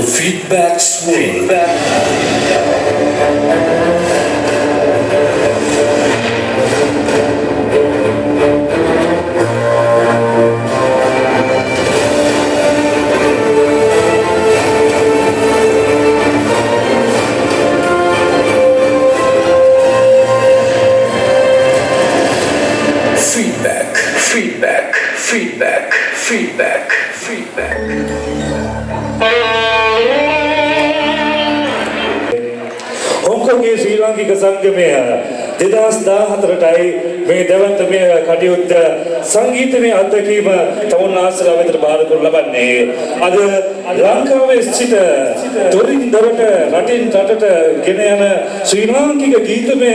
The feedback swing. Feedback. Hongkongගේ ශ්‍රී ලාංකික සංගමය 2014ටයි මේ දෙවන්ත මේ කටයුත්ත සංගීතමය අත්දැකීම තමුන් ආසලා වෙතට බාර කරලා ලබන්නේ. අද ලංකාවේ සිට තොරින් දරට රටින් රටට ගෙන යන ශ්‍රී ලාංකික ගීතමය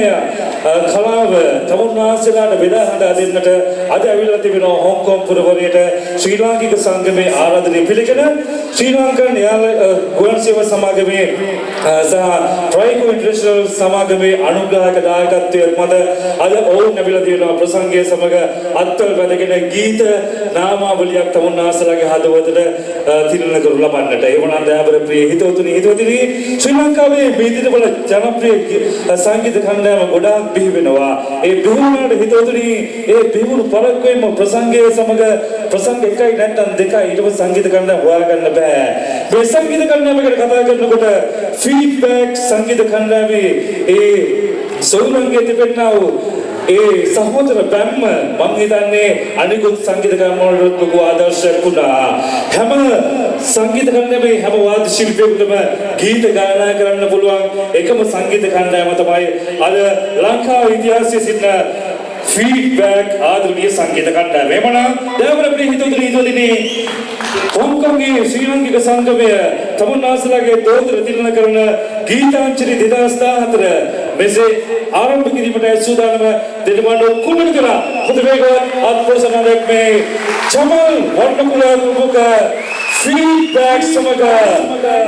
කලාව තමුන් ආසලාට බෙදා හදා දෙන්නට අද ඇවිල්ලා තිබෙනවා හොංකොං පුරවරයට ශ්‍රී ලාංකික සංගමයේ ආරාධනය පිළිගෙන ශ්‍රී ලංකා ගුවන් සේවා සමාගමේ සහ ට්‍රයිකෝ ඉන්ටර්නැෂනල් සමාගමේ අනුග්‍රහක දායකත්වයෙන් මත අද ඔවුන් ලැබිලා තියෙනවා ප්‍රසංගයේ සමග අත්වල වැදගෙන ගීත නාමාවලියක් තමුන් ආසලාගේ හදවතට තිරණ කරු ලබන්නට. ඒ වුණා දයාබර ප්‍රිය හිතවතුනි ශ්‍රී ලංකාවේ වීදිත වල ජනප්‍රිය සංගීත කණ්ඩායම ගොඩාක් බිහි වෙනවා. ඒ බිහිවුණාට හිතවතුනි ඒ බිහිවුණු පළක්වෙම ප්‍රසංගයේ සමග ප්‍රසංග එකයි නැත්නම් දෙකයි ඊට පස්සේ සංගීත කණ්ඩායම හොයාගන්න බෑ. මේ සංගීත කණ්ඩායම ගැන කතා කරනකොට ෆීඩ්බැක් සංගීත කණ්ඩායමේ ඒ සෞරංගයේ තිබෙනා වූ ඒ සහෝදර බැම්ම මම හිතන්නේ අනිකුත් සංගීත කණ්ඩායම් වලට ලොකු ආදර්ශයක් වුණා. හැම සංගීත කණ්ඩායමේ හැම වාද්‍ය ශිල්පියෙකුටම ගීත ගායනා කරන්න පුළුවන් එකම සංගීත කණ්ඩායම තමයි අද ලංකාවේ ඉතිහාසයේ සිටින ෆීඩ්බැක් ආධුනික සංගීත කණ්ඩායම. එමනම් දයාබර ප්‍රිය හිතවතුනි හොංකොංගේ ශ්‍රී ලාංකික සංගමය තමුන්නාසලාගේ දෝතර තිරණ කරන ගීතාංජලි 2014 මෙසේ ආරම්භ කිරීමට සූදානම දෙවිවන්ව කුමන කරා හොඳ වේගවත් ආත්මසනාවක් මේ චමල් වර්ණකුල ප්‍රමුඛ ෆීඩ්බැක් සමග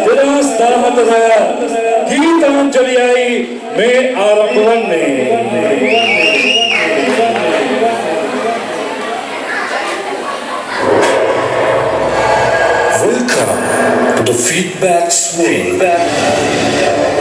2014 ගීතාංජලියයි මේ ආරම්භ වන්නේ. Welcome to the feedback swing. Feedback.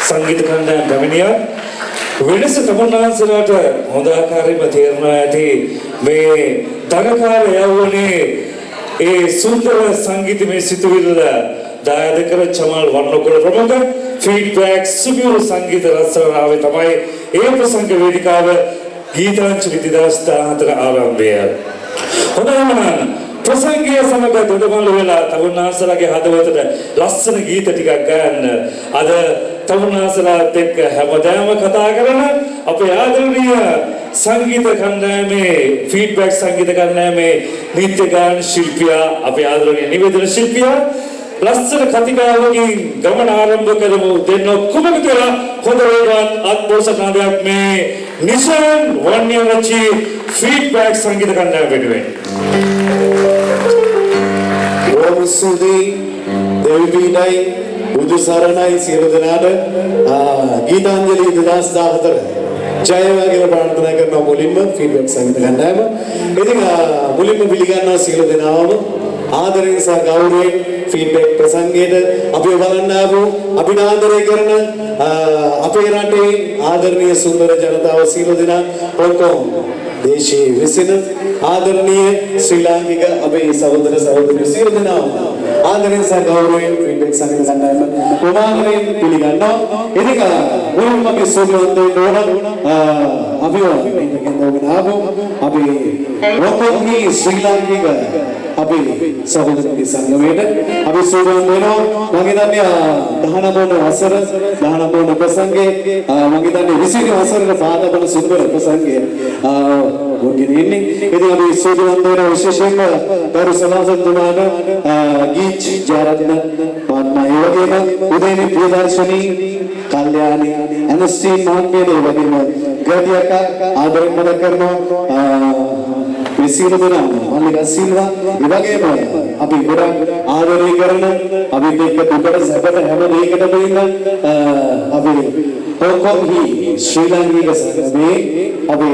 සංගීත කණ්ඩායම් පැමිණියා වෙනස තමුන්නාන්සලාට හොඳ ආකාරයෙන්ම තේරෙනවා ඇති මේ ධනකාර යවුනේ ඒ සුන්දර සංගීතමය සිතුවිල්ල දායද කර චමල් වන්නකොළ ප්‍රමුඛ ෆීඩ්බැක් සුබියු සංගීත රසනාවේ තමයි ඒ ප්‍රසංග වේදිකාව ගීතාංජලි 2014 ආරම්භය. හොඳයි ප්‍රසංගයේ සමග දොඩමළු වෙලා තමුන්නාන්සලාගේ හදවතට ලස්සන ගීත ටිකක් ගන්න අද තමුන්නාන්සලාත් එක්ක හැමදාම කතා කරන අපේ ආදරණීය සංගීත කණ්ඩායමේ ෆීඩ්බැක් සංගීත කණ්ඩායමේ නෘත්‍ය ගාන ශිල්පියා අපේ ආදරණීය නිවේදන ශිල්පියා ලස්සන කතිකාවකින් ගමන ආරම්භ කරමු දෙන්න ඔක්කොම කියලා හොඳ වේවත් අත්පොසනාදයක් මේ නිසන් වන්‍යරචි ෆීඩ්බැක් සංගීත කණ්ඩායම වෙනුවෙන් සුදී දෙවිපීඩයි බුදු සරණයි සියලු දෙනාට ගීතාංජලි 2014 ජය වේවා කියලා ප්‍රාර්ථනා කරනවා මුලින්ම ෆීඩ්බැක් සංගීත කණ්ඩායම. ඉතින් මුලින්ම පිළිගන්නවා සියලු දෙනාම ආදරයෙන් සහ ගෞරවයෙන් ෆීඩ්බැක් ප්‍රසංගයට අපිව බලන්න ආපු අභිනන්දනය කරන අපේ රටේ ආදරණීය සුන්දර ජනතාව සියලු දෙනා ඔක්කොම දේශයේ විසින ආදරණීය ශ්‍රී ලාංකික අපේ සහෝදර සහෝදරියෝ සියලු දෙනා ආදරයෙන් සහ ගෞරවයෙන් ෆීඩ්බැක් සංගීත කණ්ඩායම ප්‍රමාණයෙන් පිළිගන්නවා. ඉතින් මුලින්ම අපි සෝමවන්තයින් අපිව මේකෙන් ආපු අපි රොකොක්නි ශ්‍රී ලාංකික අපි සහෝදරකී සංගමයට අපි සෝමවන්ත වෙනවා. මම හිතන්නේ 19 වන වසර 19 වන ප්‍රසංගයේ මම හිතන්නේ 20 වසරේ පාදවන සුන්දර ප්‍රසංගයේ වගේ ඉන්නේ. ඉතින් අපි සෝමවන්ත වෙන විශේෂයෙන්ම දරු සමාජතුමාට ගීච් ජාරත්න මන්නා ඒ වගේම උදේනි ප්‍රදර්ශනී කල්යාණි අනස්ටීන් මහත්මිය ඒ වගේම ගඩියක ආදරෙන් මතක් කරනවා මේ සියලු දෙනා මල්ලිකා සිල්වා ඒ වගේම අපි ගොඩක් ආදරය කරන අපි එක්ක දුකට සැපට හැම දෙයකටම ඉන්න අපි කොකොහි ශ්‍රී ලාංකික සංගමේ අපි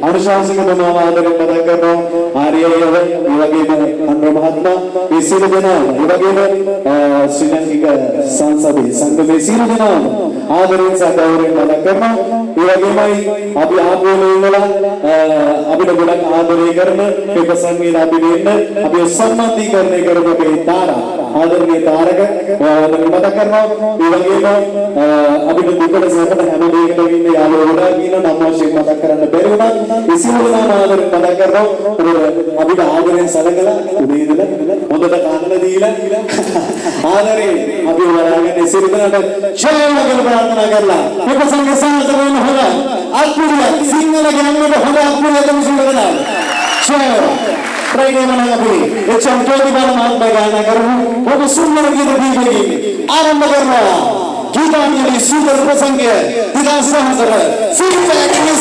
අනුශාසක තුමා ආදරෙන් මතක් කරනවා ආර්යයව ඒ වගේම අනුර මහත්මයා මේ සියලු දෙනා ඒ වගේම ශ්‍රී ලාංකික සංසදේ සංගමේ සියලු දෙනා ආදරෙන් සහ ගෞරවයෙන් මතක් කරනවා. ඒ වගේමයි අපි ආපෝලේ ඉඳලා අපිට ගොඩක් ආදරය කරන මේ ප්‍රසංගයේ අපි වෙන්න අපි සම්මාදීකරණය කරන අපේ තාරා ආදරණීය තාරක ඔයාලට මතක් කරනවා ඒ වගේම අපිට දුකට සහපත හැම දෙයකටම ඉන්න යාළුවෝ ගොඩාක් ඉන්නවා නම් වශයෙන් මතක් කරන්න බැරි වුණා ඒ සියලු දෙනාම ආදරෙන් මතක් කරනවා අපිට ආදරෙන් සැලකලා උදේ ඉඳලා හොඳට කන්න දීලා ආදරේ අපි වරාගෙන සිරිතනට ජයම කියලා ප්‍රාර්ථනා කරලා මේක සංඝ සාධරණ හොඳ අත්පුරිය සිංහල ගැම්මට හොඳ අත්පුරිය තමයි සිංහලනා ජය Friday mana api, macam tu di mana mat bagaimana kamu, waktu sumber kita dibagi, aram bagaimana, kita menjadi super pesangga, tidak sahara, feedback ini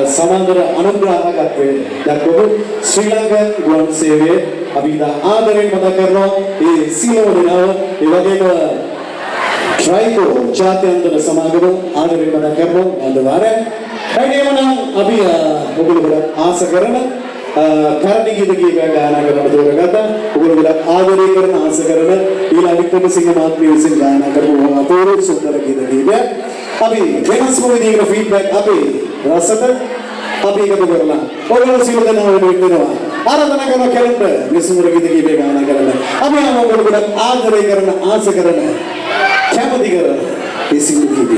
සමාන්තර අනුග්‍රහකත්වයේ දක්වපු ශ්‍රී ලංකන් ගුවන් සේවය අපි ඉතා ආදරෙන් මතක් කරනවා ඒ සීලම දෙනාව ඒ වගේම ට්‍රයිකෝ ජාත්‍යන්තර සමාගම ආදරෙන් මතක් කරනවා අද වාරය එනේමනම් අපි ඔයගොල්ලෝ ආස කරන කරණි ගීත කීපයක් ගායනා කරන්න තෝරගත්තා. ඔයගොල්ලෝ ආදරය කරන ආස කරන ඊළඟ වික්‍රමසිංහ මහත්මිය විසින් ගායනා කරපු අපූර්ව සුන්දර ගීත කීපයක් අපි වෙනස්ම විදිහකට ෆීඩ්බැක් අපි රසට අපි එකතු කරලා ඔයගොල්ලෝ සියලු දෙනා වෙනවා. ආරාධනා කරන කැලෙන්ඩර් විසුමර ගීත කීපයක් ගායනා කරන්න. අපි ඔයගොල්ලෝ ආදරය කරන ආස කරන කැමති කරන මේ සිංදු කීපය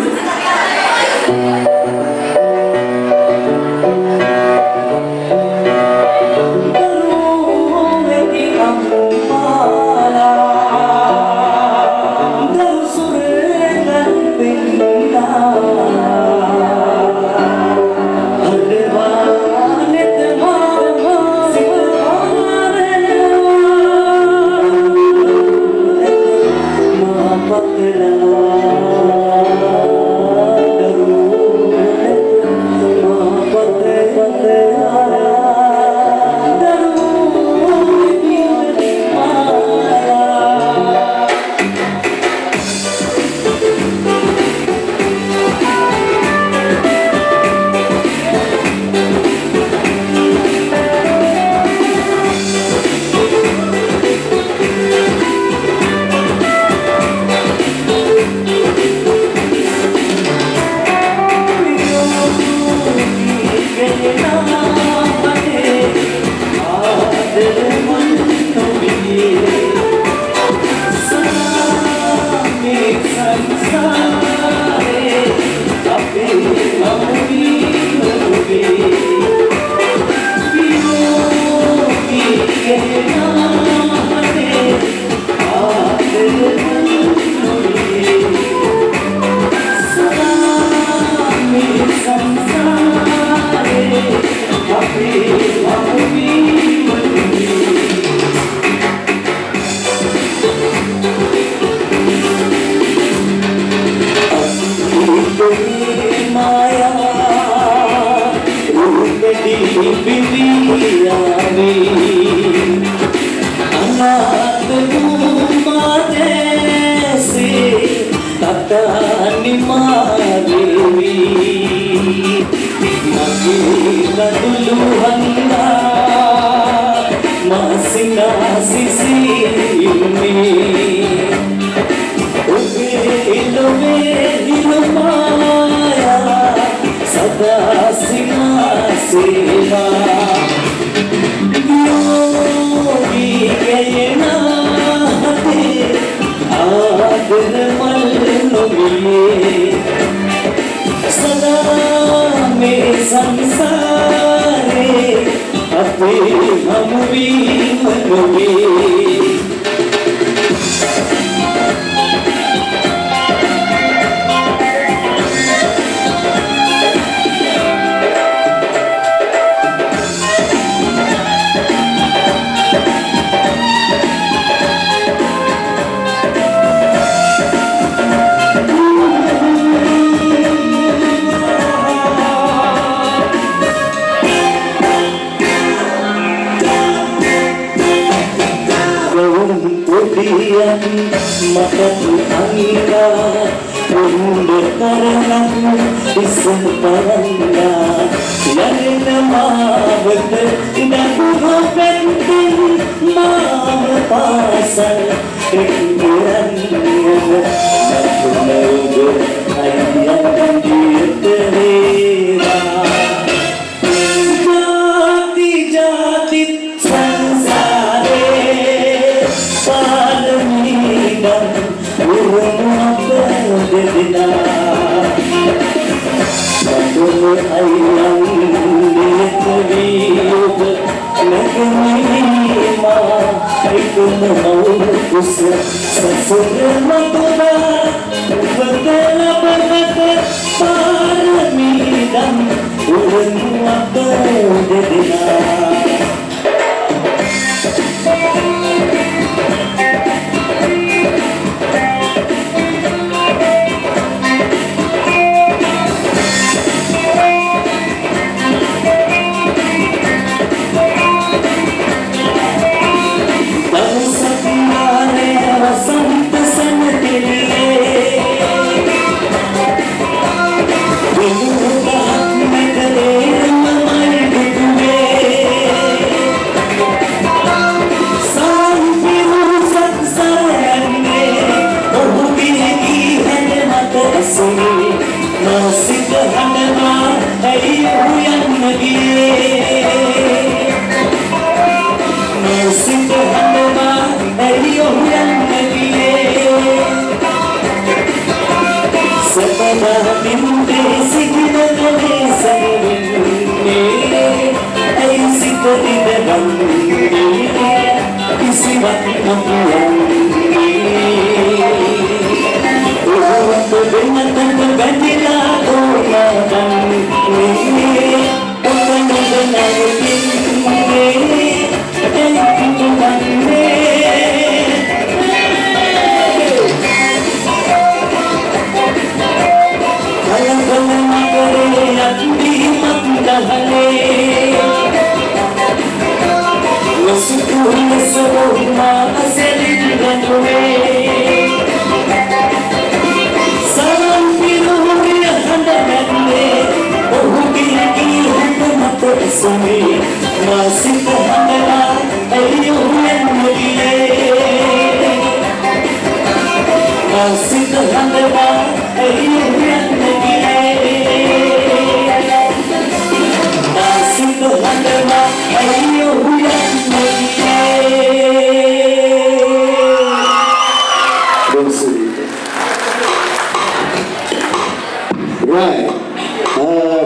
Right.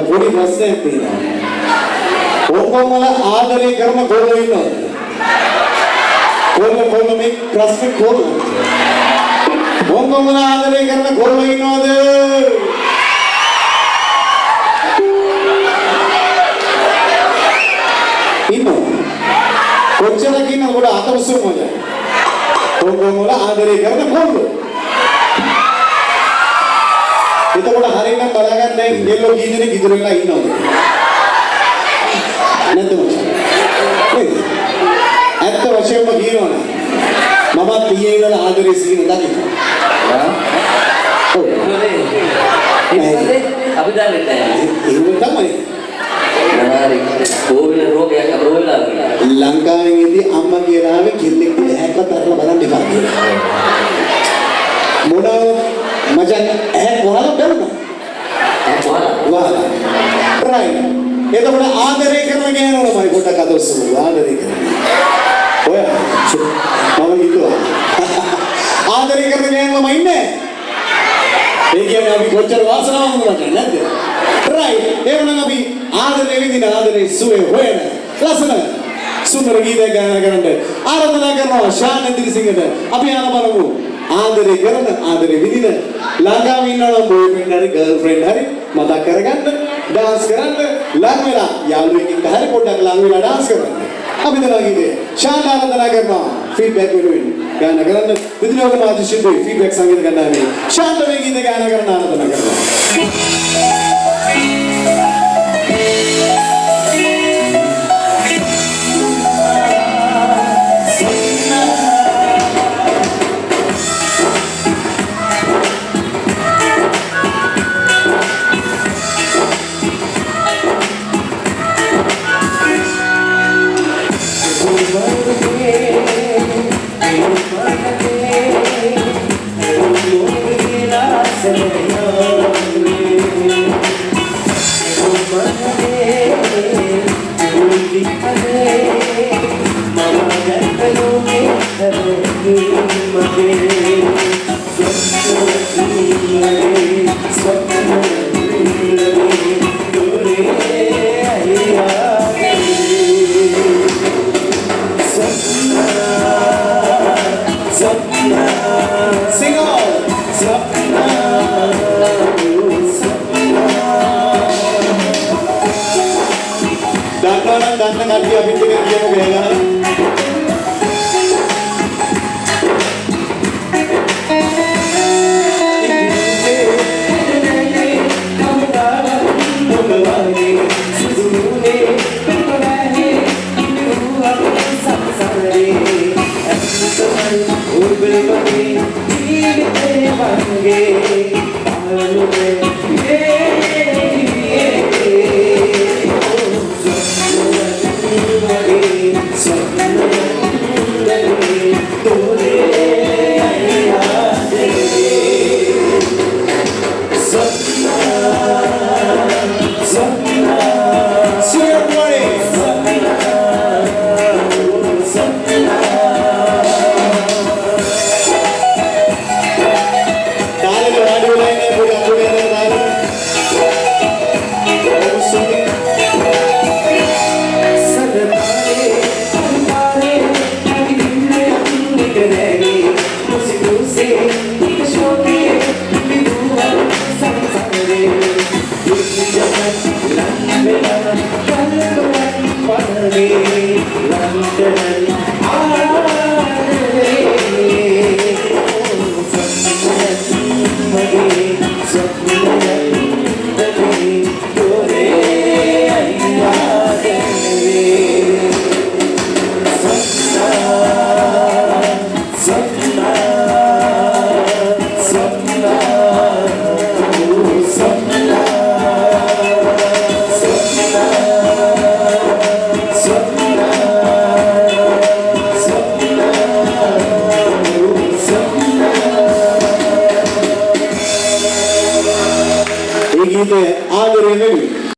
පොඩි ප්‍රශ්නයක් තියෙනවා. ඔක්කොම ආදරය කරන ගොල්ලෝ ඉන්නවද? කොල්ල මේ ප්‍රශ්නේ කොල්ල. ඔක්කොම ආදරය කරන ගොල්ලෝ ඉන්නවද? ඉන්නෝ. කොච්චර කිනකොට අතවසුමද? ඔක්කොම ආදරය කරන ගොල්ලෝ. එතකොට හරියටම බලාගන්න දැන් ගෙල්ලෝ කී දෙනෙක් ඉතුරු වෙලා ඉන්නවද? නැත්නම් ඇත්ත වශයෙන්ම කියනවනේ මමත් ඊයේ ඉඳලා ආදරේ සීන දකින්න. ඔව්. අපි දාන්නේ නැහැ. ඒක තමයි. නමාරි කොවිල රෝගයක් අපරවලා ලංකාවේදී අම්මා කියලා ආවේ කෙල්ලෙක් ඇහැක්වත් අරලා බලන්න එපා කියලා. මොනවා මචං ඇහැ වහලා බලන්න. වහලා. right. එතකොට ආදරය කරන ගෑනුමයි පොඩක් අදොස්සු ආදරය කරන. ඔය මම හිතුවා. ආදරය කරන ගෑනුම ඉන්නේ. ඒ කියන්නේ අපි කොච්චර වාසනාවන්ත වුණාද නැද්ද? right. එහෙනම් අපි ආදරේ විඳින ආදරේ සුවේ හොයන ලස්සන සුන්දර ගීතයක් ගායනා කරන්න ආරාධනා කරනවා ශාන් ඉදිරිසිංහට. අපි යන බලමු. ආදරේ කරන ආදරේ විඳින ලංකාවේ ඉන්නවා බෝයිෆ්‍රෙන්ඩ් හරි ගර්ල්ෆ්‍රෙන්ඩ් හරි මතක් කරගන්න ඩාන්ස් කරන්න ලං වෙලා යාළුවෙක් එක්ක හරි පොඩ්ඩක් ලං වෙලා ඩාන්ස් කරන්න. අපි දන්නා ගීතේ ශාන් ආරාධනා කරනවා ෆීඩ්බැක් වෙනුවෙන් ගායනා කරන්න විදිනෝග මාධ්‍ය ශිල්පී ෆීඩ්බැක් සංගීත කණ්ඩායමේ ශාන්ට මේ ගීත ගායනා කරන්න ආරාධනා කරනවා. දන්න කට්ටිය අපිත් එක්ක කියමු ගහගන්න. Sana ගීතය ආදරය නෙවෙයි